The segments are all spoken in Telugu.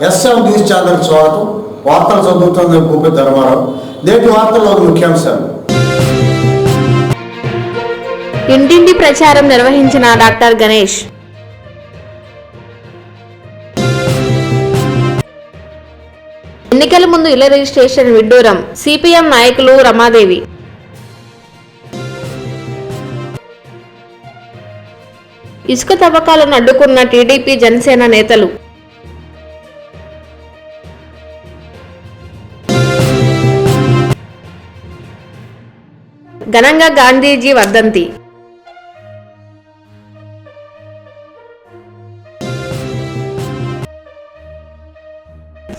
ఎస్ఎం న్యూస్ ఛానల్ స్వాగతం. వార్తలు చదువుతుంది భూపతి ధర్మారావు. నేటి వార్తల్లో ముఖ్యాంశాలు. ఇంటింటి ప్రచారం నిర్వహించిన డాక్టర్ గణేష్. ఎన్నికల ముందు ఇళ్ల రిజిస్ట్రేషన్ విడ్డూరం. సిపిఎం నాయకులు రమాదేవి. ఇసుక తవ్వకాలను అడ్డుకున్న టీడీపీ జనసేన నేతలు. ఘనంగా గాంధీజీ వర్ధంతి.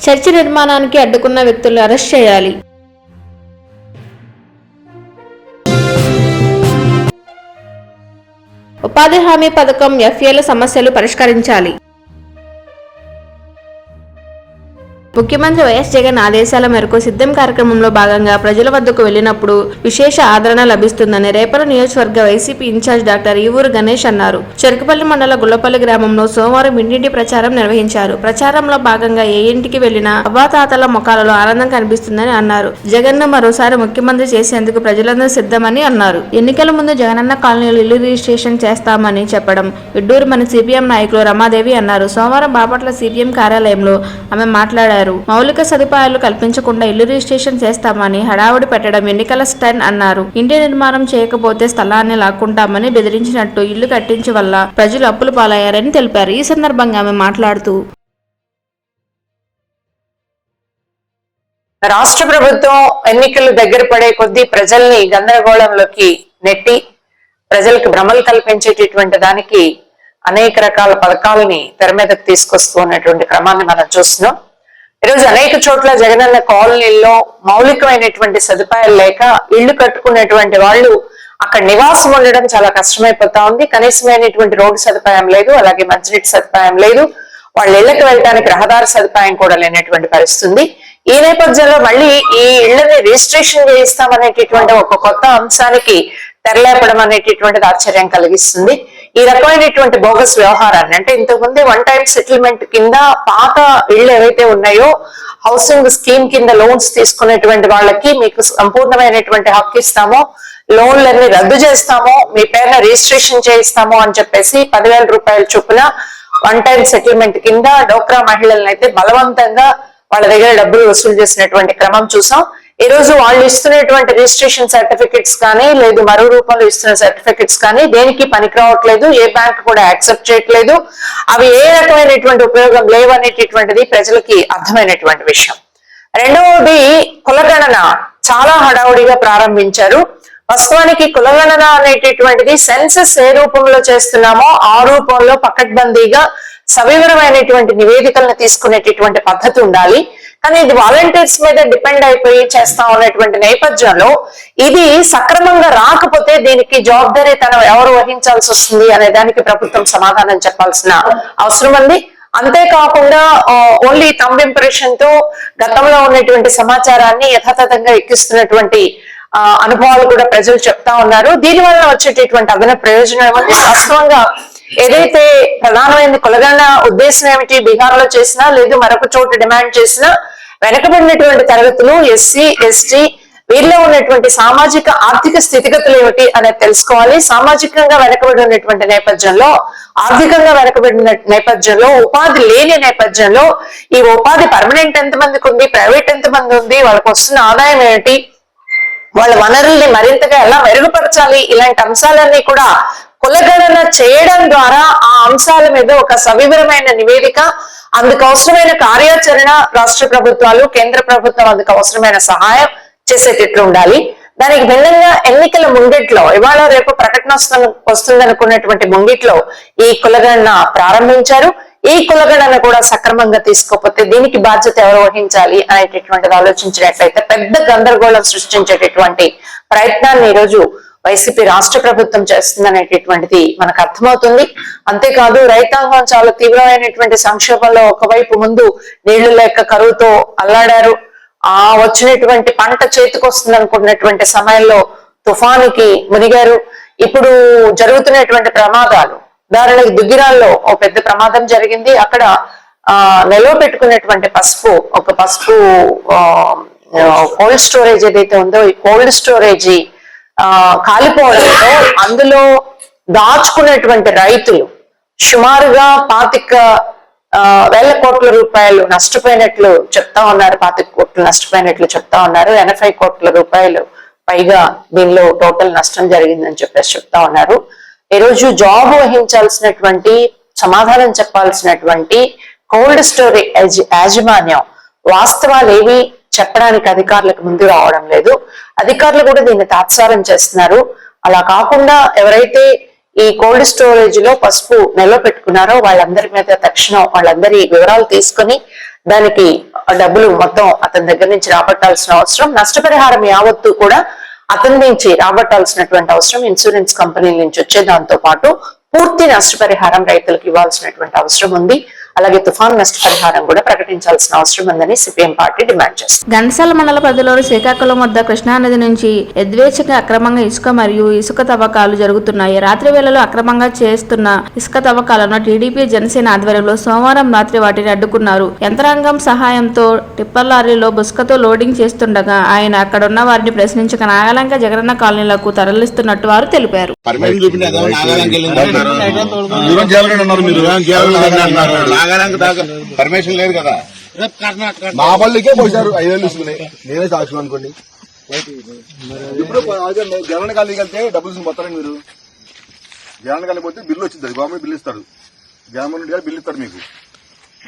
చర్చి నిర్మాణానికి అడ్డుకున్న వ్యక్తులను అరెస్ట్ చేయాలి. ఉపాధి హామీ పథకం ఎఫ్ఏల సమస్యలు పరిష్కరించాలి. ముఖ్యమంత్రి వైఎస్ జగన్ ఆదేశాల మేరకు సిద్ధం కార్యక్రమంలో భాగంగా ప్రజల వద్దకు వెళ్లినప్పుడు విశేష ఆదరణ లభిస్తుందని రేపల నియోజకవర్గ YCP incharge doctor Evuru Ganesh అన్నారు. చెరుకుపల్లి మండల గుల్లపల్లి గ్రామంలో సోమవారం ఇంటింటి ప్రచారం నిర్వహించారు. ప్రచారంలో భాగంగా ఏ ఇంటికి వెళ్లినా అవ్వాతాతల ముఖాలలో ఆనందం కనిపిస్తుందని అన్నారు. జగన్ను మరోసారి ముఖ్యమంత్రి చేసేందుకు ప్రజలందరూ సిద్ధమని అన్నారు. ఎన్నికల ముందు జగనన్న కాలనీలో ఇల్లు రిజిస్ట్రేషన్ చేస్తామని చెప్పడం విడ్డూరమని సిపిఎం నాయకులు రమాదేవి అన్నారు. సోమవారం బాపట్ల సిపిఎం కార్యాలయంలో ఆమె మాట్లాడారు. మౌలిక సదుపాయాలు కల్పించకుండా ఇల్లు రిజిస్ట్రేషన్ చేస్తామని హడావుడి పెట్టడం ఎన్నికల స్టన్ అన్నారు. ఇంటి నిర్మాణం చేయకపోతే స్థలాన్ని లాక్కుంటామని బెదిరించినట్టు ఇల్లు కట్టించి వల్ల ప్రజలు అప్పులు పాలయ్యారని తెలిపారు. ఈ సందర్భంగా ఆమె మాట్లాడుతూ రాష్ట్ర ప్రభుత్వం ఎన్నికలు దగ్గర పడే కొద్దీ ప్రజల్ని గందరగోళంలోకి నెట్టి ప్రజలకు భ్రమలు కల్పించేటటువంటి దానికి అనేక రకాల పథకాలని తెర మీదకు తీసుకొస్తూ ఉన్నటువంటి క్రమాన్ని మనం చూస్తున్నాం. ఈరోజు అనేక చోట్ల జగనన్న కాలనీల్లో మౌలికమైనటువంటి సదుపాయాలు లేక ఇళ్లు కట్టుకునేటువంటి వాళ్ళు అక్కడ నివాసం ఉండడం చాలా కష్టమైపోతా ఉంది. కనీసమైనటువంటి రోడ్డు సదుపాయం లేదు, అలాగే మంచినీటి సదుపాయం లేదు, వాళ్ళ ఇళ్లకు వెళ్ళడానికి రహదారి సదుపాయం కూడా లేనటువంటి పరిస్థితి. ఈ నేపథ్యంలో మళ్ళీ ఈ ఇళ్లని రిజిస్ట్రేషన్ చేయిస్తామనేటటువంటి ఒక కొత్త అంశానికి తెరలేపడం అనేటటువంటిది ఆశ్చర్యం కలిగిస్తుంది. ఈ రకమైనటువంటి బోగస్ వ్యవహారాన్ని అంటే ఇంతకుముందే వన్ టైం సెటిల్మెంట్ కింద పాత ఇళ్లు ఏవైతే ఉన్నాయో హౌసింగ్ స్కీమ్ కింద లోన్స్ తీసుకునేటువంటి వాళ్ళకి మీకు సంపూర్ణమైనటువంటి హక్కు ఇస్తామో, లోన్లన్నీ రద్దు చేస్తామో, మీ పేరున రిజిస్ట్రేషన్ చేయిస్తామో అని చెప్పేసి 10,000 రూపాయల చొప్పున వన్ టైం సెటిల్మెంట్ కింద డోక్రా మహిళలను అయితే బలవంతంగా వాళ్ళ దగ్గర డబ్బులు వసూలు చేసినటువంటి క్రమం చూసాం. ఈ రోజు వాళ్ళు ఇస్తున్నటువంటి రిజిస్ట్రేషన్ సర్టిఫికెట్స్ కానీ లేదు మరో రూపంలో ఇస్తున్న సర్టిఫికెట్స్ కానీ దేనికి పనికి రావట్లేదు, ఏ బ్యాంక్ కూడా యాక్సెప్ట్ చేయట్లేదు, అవి ఏ రకమైనటువంటి ఉపయోగం లేవనేటటువంటిది ప్రజలకి అర్థమైనటువంటి విషయం. రెండవది కులగణన చాలా హడావుడిగా ప్రారంభించారు. వాస్తవానికి కులగణన అనేటటువంటిది సెన్సస్ ఏ రూపంలో చేస్తున్నామో ఆ రూపంలో పకడ్బందీగా సవివరమైనటువంటి నివేదికలను తీసుకునేటటువంటి పద్ధతి ఉండాలి. కానీ ఇది వాలంటీర్స్ మీద డిపెండ్ అయిపోయి చేస్తా ఉన్నటువంటి నేపథ్యంలో ఇది సక్రమంగా రాకపోతే దీనికి జవాబుదారీతనం ఎవరు వహించాల్సి వస్తుంది అనే దానికి ప్రభుత్వం సమాధానం చెప్పాల్సిన అవసరం ఉంది. అంతేకాకుండా ఓన్లీ థంబ్ ఇంప్రెషన్ తో గతంలో ఉన్నటువంటి సమాచారాన్ని యథాతథంగా ఎక్కిస్తున్నటువంటి అనుభవాలు కూడా ప్రజలు చెప్తా ఉన్నారు. దీనివల్ల వచ్చేటటువంటి అదనపు ప్రయోజనం ఏమంటే వాస్తవంగా ఏదైతే ప్రధానమైన కులగణన ఉద్దేశం ఏమిటి, బీహార్ లో చేసినా లేదు మరొక చోట డిమాండ్ చేసినా వెనకబడినటువంటి తరగతులు ఎస్సీ ఎస్టీ వీరిలో ఉన్నటువంటి సామాజిక ఆర్థిక స్థితిగతులు ఏమిటి అనేది తెలుసుకోవాలి. సామాజికంగా వెనకబడి ఉన్నటువంటి నేపథ్యంలో, ఆర్థికంగా వెనకబడిన నేపథ్యంలో, ఉపాధి లేని నేపథ్యంలో ఈ ఉపాధి పర్మనెంట్ ఎంతమందికి ఉంది, ప్రైవేట్ ఎంతమంది ఉంది, వాళ్ళకి వస్తున్న ఆదాయం ఏమిటి, వాళ్ళ వనరుల్ని మరింతగా ఎలా మెరుగుపరచాలి, ఇలాంటి అంశాలన్నీ కూడా కులగణన చేయడం ద్వారా ఆ అంశాల మీద ఒక సవివరమైన నివేదిక, అందుకు అవసరమైన కార్యాచరణ రాష్ట్ర ప్రభుత్వాలు కేంద్ర ప్రభుత్వం అందుకు అవసరమైన సహాయం చేసేటట్లు ఉండాలి. దానికి భిన్నంగా ఎన్నికల ముంగిట్లో ఇవాళ రేపు ప్రకటన వస్తుందనుకున్నటువంటి ముంగిట్లో ఈ కులగణన ప్రారంభించారు. ఈ కులగణన కూడా సక్రమంగా తీసుకోకపోతే దీనికి బాధ్యత ఎవరు వహించాలి అనేటటువంటిది ఆలోచించినట్లయితే పెద్ద గందరగోళం సృష్టించేటటువంటి ప్రయత్నాన్ని ఈరోజు వైసీపీ రాష్ట్ర ప్రభుత్వం చేస్తుందనేటటువంటిది మనకు అర్థమవుతుంది. అంతేకాదు రైతాంగం చాలా తీవ్రమైనటువంటి సంక్షోభంలో ఒకవైపు ముందు నీళ్లు లేక కరువుతో అల్లాడారు. వచ్చినటువంటి పంట చేతికొస్తుంది అనుకున్నటువంటి సమయంలో తుఫానుకి మునిగారు. ఇప్పుడు జరుగుతున్నటువంటి ప్రమాదాలు, ఉదాహరణకి దుగ్గిరాల్లో ఓ పెద్ద ప్రమాదం జరిగింది. అక్కడ నిల్వ పెట్టుకునేటువంటి పసుపు కోల్డ్ స్టోరేజ్ ఏదైతే ఉందో ఈ కోల్డ్ స్టోరేజ్ కాలిపోవడంతో అందులో దాచుకునేటువంటి రైతులు సుమారుగా 25,000 కోట్ల రూపాయలు నష్టపోయినట్లు చెప్తా ఉన్నారు. 25 కోట్లు నష్టపోయినట్లు చెప్తా ఉన్నారు. 80 కోట్ల రూపాయలు పైగా దీనిలో టోటల్ నష్టం జరిగిందని చెప్పేసి చెప్తా ఉన్నారు. ఈ రోజు జాబ్ వహించాల్సినటువంటి సమాధానం చెప్పాల్సినటువంటి కోల్డ్ స్టోరేజ్ యాజమాన్యం వాస్తవాలు ఏవి చెప్పడానికి అధికారులకు ముందు రావడం లేదు. అధికారులు కూడా దీన్ని తాత్సారం చేస్తున్నారు. అలా కాకుండా ఎవరైతే ఈ కోల్డ్ స్టోరేజ్ లో పసుపు నిల్వ పెట్టుకున్నారో వాళ్ళందరి మీద తక్షణం వాళ్ళందరి వివరాలు తీసుకొని దానికి డబ్బులు మొత్తం అతని దగ్గర నుంచి రాబట్టాల్సిన అవసరం, నష్టపరిహారం యావత్తు కూడా అతని నుంచి రాబట్టాల్సినటువంటి అవసరం ఇన్సూరెన్స్ కంపెనీల నుంచి వచ్చే దాంతో పాటు పూర్తి నష్టపరిహారం రైతులకు ఇవ్వాల్సినటువంటి అవసరం ఉంది. అలాగే తుఫాన్ నష్టపరిహారం కూడా ప్రకటించాల్సిన అవసరం ఉందని సిపిఎం పార్టీ డిమాండ్ చేస్తుంది. ఘంటసాల మండల పరిధిలోని శ్రీకాకుళం వద్ద కృష్ణానది నుంచి యథేచ్ఛగా అక్రమంగా ఇసుక మరియు ఇసుక తవ్వకాలు జరుగుతున్నాయి. రాత్రి వేళలో అక్రమంగా చేస్తున్న ఇసుక తవ్వకాలను టీడీపీ జనసేన ఆధ్వర్యంలో సోమవారం రాత్రి వాటిని అడ్డుకున్నారు. యంత్రాంగం సహాయంతో టిప్పర్ లారీలో బుస్కతో లోడింగ్ చేస్తుండగా ఆయన అక్కడున్న వారిని ప్రశ్నించక నాగాలంక జగనన్న కాలనీలకు తరలిస్తున్నట్టు వారు తెలిపారు. పర్మిషన్ లేదు కదా, మా వాళ్ళకే పోసారు 5,000 ఇస్తున్నాయి. నేనే సాక్షి అనుకోండి. ఇప్పుడు జగన్ కాలనీకి వెళ్తే డబ్బులు తీసుకుపోతారండి మీరు. జగన్ కాలనీ పోతే బిల్లు వచ్చింది, గవర్నమెంట్ బిల్లు ఇస్తారు, జగన్మోహన్ గారు బిల్లు ఇస్తారు మీకు.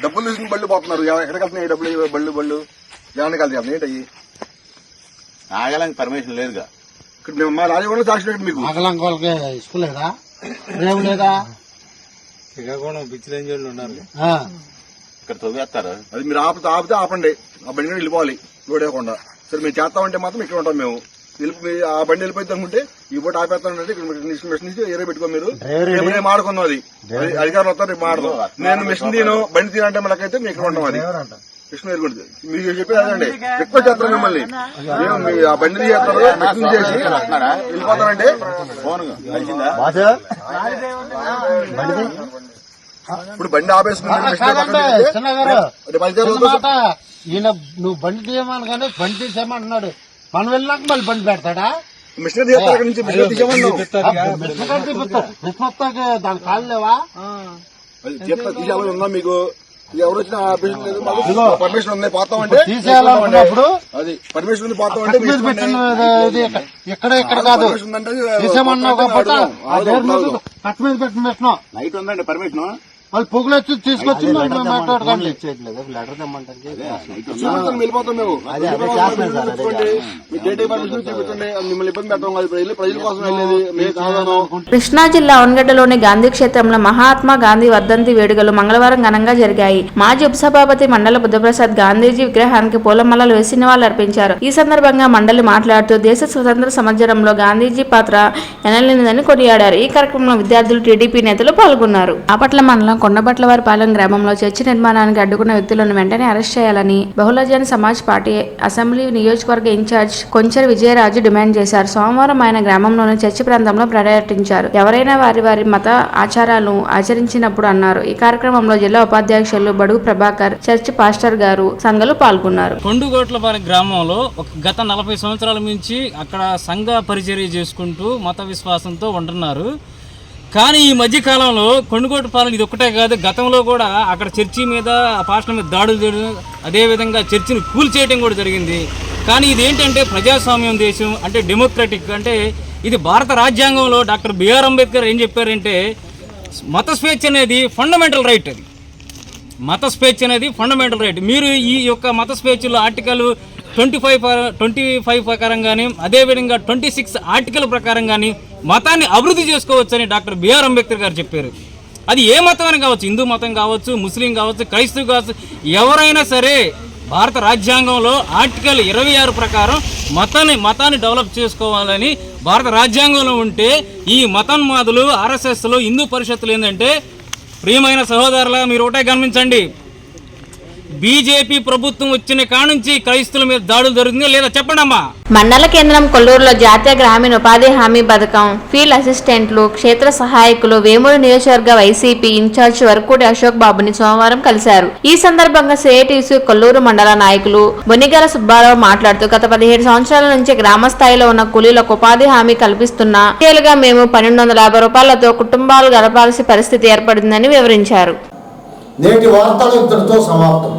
డబ్బులు తీసుకుని బళ్ళు పోతున్నారు. ఎక్కడికి వెళ్తున్నాయి డబ్బులు? బళ్ళు జగన్ కాలనీ వెళ్తున్నాయి. ఏంటయ్యి ఆగడానికి పర్మిషన్ లేదుగా. ఇక్కడ మా రాజవరం సాక్షి మీకు ఆగలంక వాళ్ళకి ఇసుక లేదా, రేవు లేదా? శ్రీకాకుళం పిచ్చి రేంజర్లు ఉన్నారు ఇక్కడ తవ్వేస్తారు. అది మీరు ఆపితే ఆపండి. ఆ బండి కూడా వెళ్ళిపోవాలి లోడ్ వేయకుండా. సరే మీరు చేస్తామంటే మాత్రం ఇక్కడ ఉంటాం మేము. ఆ బండి వెళ్ళిపోయింది అనుకుంటే ఈ పూట ఆపేస్తానంటే మిషన్ నుంచి ఏరే పెట్టుకో. మీరు రేపు మాడుకుందాం. అది అధికారులు వస్తారు, రేపు మాడదాం. నేను మిషన్ తీను బండి తీనంటే మనకైతే మేము ఇక్కడ ఉంటాం. అది మిషన్ ఎరుగుంటుంది. మీరు చెప్పేది అదండి, రిక్వెస్ట్ చేస్తారు మిమ్మల్ని. ఆ బండి చేస్తారు, మిషన్ చేసి వెళ్ళిపోతారంటే ఇప్పుడు బండి ఈయన నువ్వు బండి తీయమని కానీ బండి తీసేయమంటున్నాడు. మనం వెళ్ళినాక మళ్ళీ బండి పెడతాడా? మిషన్ తీస్తారు నుంచి మిషన్ దాని కాళ్ళు లేవా? తీసేయాలని ఉందా మీకు? ఎవరు వచ్చినా పర్మిషన్ ఉంది పోతామంటే తీసేయాలనుకున్నప్పుడు అది పర్మిషన్ ఉంది పోతామంటే ఇక్కడ కాదు తీసేమన్నావు కాబట్టి కట్ట మీద పెట్టిన మిషన్ నైట్ ఉందండి పర్మిషన్. వాళ్ళు పొగులు వచ్చి తీసుకొచ్చి మాట్లాడుకోండి. వెళ్ళిపోతాం మేము. మిమ్మల్ని ఇబ్బంది పెట్టడం కాదు, ప్రజల కోసం వెళ్ళేది మేము కాదాను. కృష్ణా జిల్లా అవనగడ్డలోని గాంధీ క్షేత్రంలో మహాత్మా గాంధీ వర్ధంతి వేడుకలు మంగళవారం ఘనంగా జరిగాయి. మాజీ ఉపసభాపతి మండల బుద్ధప్రసాద్ గాంధీజీ విగ్రహానికి పూలమాలలు వేసి నివాళులర్పించారు. ఈ సందర్భంగా మండలి మాట్లాడుతూ దేశ స్వతంత్ర సమరంలో గాంధీజీ పాత్ర ఎనలేనిదని కొనియాడారు. ఈ కార్యక్రమంలో విద్యార్థులు, టీడీపీ నేతలు పాల్గొన్నారు. బాపట్ల మండలం కొండబట్లవారిపాలెం గ్రామంలో చర్చి నిర్మాణానికి అడ్డుకున్న వ్యక్తులను వెంటనే అరెస్ట్ చేయాలని బహుళజన సమాజ్ పార్టీ అసెంబ్లీ నియోజకవర్గ ఇన్ఛార్జ్ కొంచెర విజయరాజు డిమాండ్ చేశారు. సోమవారం ఆయన గ్రామంలోని చర్చి ప్రాంతంలో పర్యటించారు. ఎవరైనా వారి మత ఆచారాలను ఆచరించినప్పుడు అన్నారు. ఈ కార్యక్రమంలో జిల్లా ఉపాధ్యక్షులు బడుగు ప్రభాకర్, చర్చి పాస్టర్ గారు, సంఘాలు పాల్గొన్నారు. కొండుగోట్లపాలెం గ్రామంలో గత 40 సంవత్సరాల నుంచి అక్కడ సంఘ పరిచర్య చేసుకుంటూ మత విశ్వాసంతో ఉంటున్నారు. కానీ ఈ మధ్యకాలంలో కొండుగోట్లపాలెం ఇది ఒక్కటే కాదు, గతంలో కూడా అక్కడ చర్చి మీద ఆ పాస్టర్ మీద దాడులు చేయడం, అదేవిధంగా చర్చిని కూల్చేయడం కూడా జరిగింది. కానీ ఇది ఏంటంటే ప్రజాస్వామ్యం దేశం, అంటే డెమోక్రటిక్, అంటే ఇది భారత రాజ్యాంగంలో డాక్టర్ బిఆర్ అంబేద్కర్ ఏం చెప్పారంటే మత స్వేచ్ఛ అనేది ఫండమెంటల్ రైట్. అది మత స్వేచ్ఛ అనేది ఫండమెంటల్ రైట్. మీరు ఈ యొక్క మత స్వేచ్ఛలో ఆర్టికల్ 25 ప్రకారం కానీ, అదేవిధంగా 26 ఆర్టికల్ ప్రకారం కానీ మతాన్ని అభివృద్ధి చేసుకోవచ్చని డాక్టర్ బిఆర్ అంబేద్కర్ గారు చెప్పారు. అది ఏ మతం అని కావచ్చు, హిందూ మతం కావచ్చు, ముస్లిం కావచ్చు, క్రైస్తవ కావచ్చు, ఎవరైనా సరే భారత రాజ్యాంగంలో ఆర్టికల్ 26 ప్రకారం మతాన్ని డెవలప్ చేసుకోవాలని భారత రాజ్యాంగంలో ఉంటే ఈ మతోన్మాదులు, ఆర్ఎస్ఎస్లు, హిందూ పరిషత్తులు ఏంటంటే, ప్రియమైన సహోదరుల మీరు ఒకటే గమనించండి, బీజేపీ ప్రభుత్వం వచ్చిన కానుంచి క్రైస్తవుల మీద దాడులు జరుగుతుందో లేదా చెప్పండి అమ్మా. మండల కేంద్రం కొల్లూరులో జాతీయ గ్రామీణ ఉపాధి హామీ పథకం ఫీల్డ్ అసిస్టెంట్లు, క్షేత్ర సహాయకులు వేమూరు నియోజకవర్గ వైసీపీ ఇన్ఛార్జ్ వరకూడి అశోక్ బాబుని సోమవారం కలిశారు. ఈ సందర్భంగా సిఐటిసి కొల్లూరు మండల నాయకులు బొనిగల సుబ్బారావు మాట్లాడుతూ గత 17 సంవత్సరాల నుంచి గ్రామ స్థాయిలో ఉన్న కూలీలకు ఉపాధి హామీ కల్పిస్తున్నా ఏళ్లుగా మేము 1250 రూపాయలతో కుటుంబాలు గడపాల్సిన పరిస్థితి ఏర్పడిందని వివరించారు. నేటి వార్తలు ఇంతటితో సమాప్తం.